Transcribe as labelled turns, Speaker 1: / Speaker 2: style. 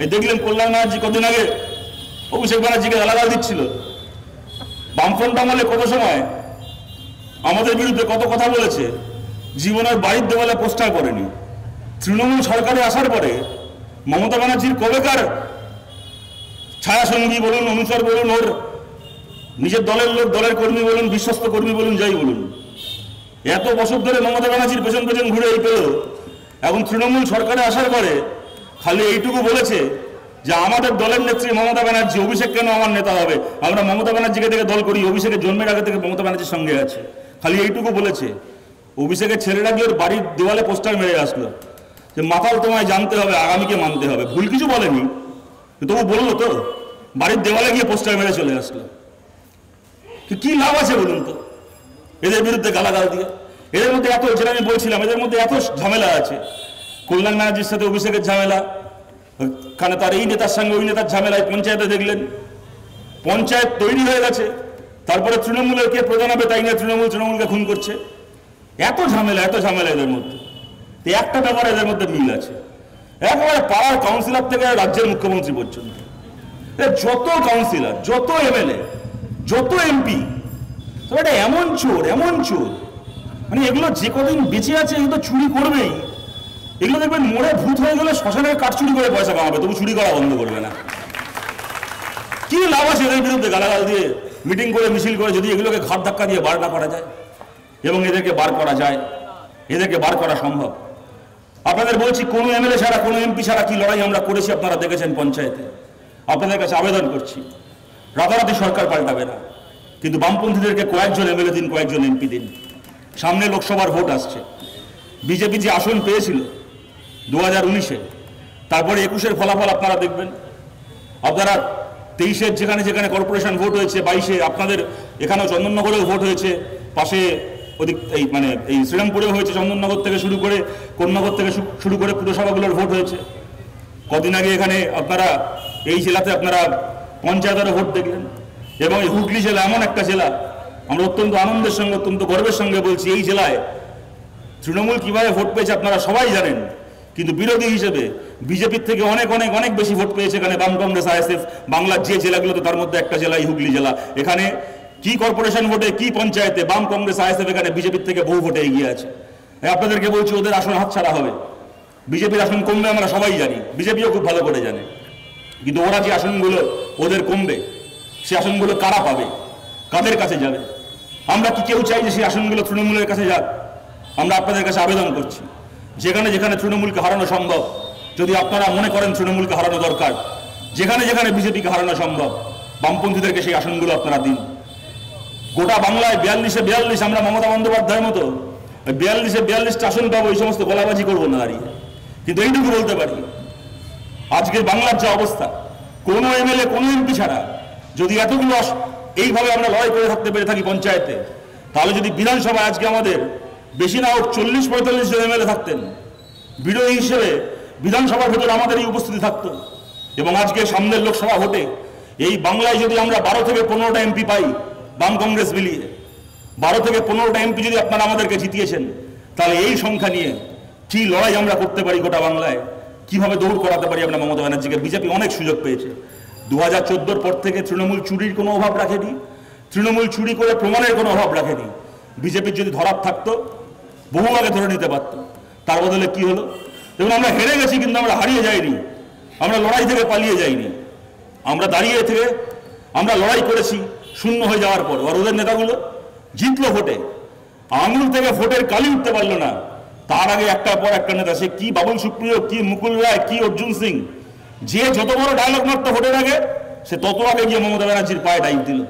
Speaker 1: এই দেখলেন কল্যাণ ব্যানার্জি কদিন আগে অভিষেক ব্যানার্জিকে গালাগাল দিচ্ছিল। বামফ্রন্ট আমলে কত সময় আমাদের বিরুদ্ধে কত কথা বলেছে, জীবনের বাড়ির দেওয়ালে পোস্টার করেনি। তৃণমূল সরকারে আসার পরে মমতা ব্যানার্জির কবেকার ছায়াসঙ্গী বলুন, অনুচর বলুন, ওর নিজের দলের লোক, দলের কর্মী বলুন, বিশ্বস্ত কর্মী বলুন, যাই বলুন, এত বছর ধরে মমতা ব্যানার্জির পেছন পেছন ঘুরে এই পেল। এখন তৃণমূল সরকারে আসার পরে খালি এইটুকু বলেছে যে আমাদের দলের নেত্রী মমতা ব্যানার্জি, অভিষেক কেন আমার নেতা হবে? আমরা মমতা ব্যানার্জিকে থেকে দল করি, অভিষেকের জন্মের আগে থেকে মমতা ব্যানার্জির সঙ্গে আছে। খালি এইটুকু বলেছে। অভিষেকের ছেলেরা গিয়ে ওর বাড়ির দেওয়ালে পোস্টার মেরে আসলো যে মাতাল তোমায় জানতে হবে, আগামীকে মানতে হবে। ভুল কিছু বলেনি, তবু বললো তো, বাড়ির দেওয়ালে গিয়ে পোস্টার মেরে চলে আসলো। কি লাভ আছে বলুন তো এদের বিরুদ্ধে গালাগাল দিয়ে? এদের মধ্যে এত, যেটা আমি বলছিলাম, এদের মধ্যে এত ঝামেলা আছে। কল্যাণ ব্যানার্জির সাথে অভিষেকের ঝামেলা, কারণ তার এই নেতার সঙ্গে ওই নেতার ঝামেলায় পঞ্চায়েতে দেখলেন পঞ্চায়েত তৈরি হয়ে গেছে, তারপরে তৃণমূলের কে প্রধান হবে তাই নিয়ে তৃণমূলকে খুন করছে। এত ঝামেলা এদের মধ্যে। একটা ব্যাপারে এদের মধ্যে মিল আছে, একেবারে পাড়ার কাউন্সিলর থেকে রাজ্যের মুখ্যমন্ত্রী পর্যন্ত, যত কাউন্সিলর, যত এমএলএ, যত এমপি, তো এটা এমন চোর, মানে এগুলো যে কদিন বেঁচে আছে এগুলো চুরি করবেই। এগুলো দেখবেন মোড়ে ভূত হয়ে গেলে শ্মশানের কাঠ চুরি করে পয়সা কামাবে, তবু চুরি করা বন্ধ করবে না। কি লাভ আছে এদের বিরুদ্ধে গালাগাল দিয়ে, মিটিং করে, মিছিল করে, যদি এগুলোকে ঘাট ধাক্কা দিয়ে বার না করা যায়? এবং এদেরকে বার করা যায়, এদেরকে বার করা সম্ভব। আপনাদের বলছি, কোনো এমএলএ ছাড়া, কোনো এমপি ছাড়া কি লড়াই আমরা করেছি আপনারা দেখেছেন পঞ্চায়েতে। আপনাদের কাছে আবেদন করছি, রাতারাতি সরকার পাল্টাবে না, কিন্তু বামপন্থীদেরকে কয়েকজন এমএলএ দিন, কয়েকজন এমপি দিন। সামনে লোকসভার ভোট আসছে। বিজেপি যে আসন পেয়েছিল 2019-এ, তারপরে 21-এর ফলাফল আপনারা দেখবেন। আপনারা 23-এর যেখানে যেখানে কর্পোরেশন ভোট হয়েছে, 22-এ আপনাদের এখানেও চন্দননগরেও ভোট হয়েছে, পাশে ওদিক এই শ্রীরামপুরেও হয়েছে, চন্দননগর থেকে শুরু করে, কোন্নগর থেকে শুরু করে পুরসভাগুলোর ভোট হয়েছে। কদিন আগে এখানে আপনারা এই জেলাতে আপনারা পঞ্চায়েতেরও ভোট দেখলেন। এবং এই হুগলি জেলা এমন একটা জেলা, আমরা অত্যন্ত আনন্দের সঙ্গে, অত্যন্ত গর্বের সঙ্গে বলছি, এই জেলায় তৃণমূল কিভাবে ভোট পেয়েছে আপনারা সবাই জানেন, কিন্তু বিরোধী হিসেবে বিজেপির থেকে অনেক অনেক অনেক বেশি ভোট পেয়েছে এখানে বাম, কংগ্রেস, আইএসএফ। বাংলার যে জেলাগুলোতে, তার মধ্যে একটা জেলা এই হুগলি জেলা। এখানে কি কর্পোরেশন ভোটে, কি পঞ্চায়েতে বাম, কংগ্রেস, আইএসএফ এখানে বিজেপির থেকে বহু ভোটে এগিয়ে আছে। আপনাদেরকে বলছি, ওদের আসন হাতছাড়া হবে, বিজেপির আসন কমবে, আমরা সবাই জানি, বিজেপিও খুব ভালো করে জানে। কিন্তু ওরা যে আসনগুলো ওদের কমবে, সে আসনগুলো কারা পাবে, কাদের কাছে যাবে? আমরা কি কেউ চাই যে সেই আসনগুলো তৃণমূলের কাছে যাক? আমরা আপনাদের কাছে আবেদন করছি, যেখানে যেখানে তৃণমূলকে হারানো সম্ভব, যদি আপনারা মনে করেন তৃণমূলকে হারানো দরকার, যেখানে যেখানে বিজেপিকে হারানো সম্ভব, বামপন্থীদেরকে সেই আসনগুলো আপনারা দিন। গোটা বাংলায় 42-এ 42, আমরা মমতা বন্দ্যোপাধ্যায়ের মতো 42-এ 42টা আসন পাবো, এই সমস্ত গলাবাজি করবো না দাঁড়িয়ে। কিন্তু এইটুকু বলতে পারি, আজকের বাংলার যে অবস্থা, কোনো এমএলএ, কোনো এমপি ছাড়া যদি এতগুলো এইভাবে আমরা লড়াই করে থাকতে পেরে থাকি পঞ্চায়েতে, তাহলে যদি বিধানসভায় আজকে আমাদের বেশি না হোক 40-45 জন এমএলএ থাকতেন, বিরোধী হিসেবে বিধানসভার ভেতরে আমাদের এই উপস্থিতি থাকতো। এবং আজকে সামনের লোকসভা ভোটে এই বাংলায় যদি আমরা 12 থেকে 15টা এমপি পাই, বাম কংগ্রেস মিলিয়ে 12 থেকে 15টা এমপি যদি আপনারা আমাদেরকে জিতিয়েছেন, তাহলে এই সংখ্যা নিয়ে কি লড়াই আমরা করতে পারি গোটা বাংলায়, কিভাবে দৌড় করাতে পারি আমরা মমতা ব্যানার্জিকে। বিজেপি অনেক সুযোগ পেয়েছে। 2014-এর পর থেকে তৃণমূল চুরির কোনো অভাব রাখেনি, তৃণমূল চুরি করে প্রমাণের কোনো অভাব রাখেনি। বিজেপির যদি ধরার থাকতো, বহু আগে ধরে নিতে পারত। তার বদলে কি হলো? এবং আমরা হেরে গেছি, কিন্তু আমরা হারিয়ে যাইনি, আমরা লড়াই থেকে পালিয়ে যাইনি, আমরা দাঁড়িয়ে থেকে আমরা লড়াই করেছি শূন্য হয়ে যাওয়ার পর। আর ওদের নেতাগুলো জিতলো ভোটে, আঙুল থেকে ভোটের কালি উঠতে পারলো না। তার আগে একটার পর একটা নেতা, সে কি বাবুল সুপ্রিয়, কি মুকুল রায়, কি অর্জুন সিং, যে যত বড় ডায়লগ মারতো ভোটের আগে, সে তত আগে গিয়ে মমতা ব্যানার্জির পায়ে ডাইভ দিল।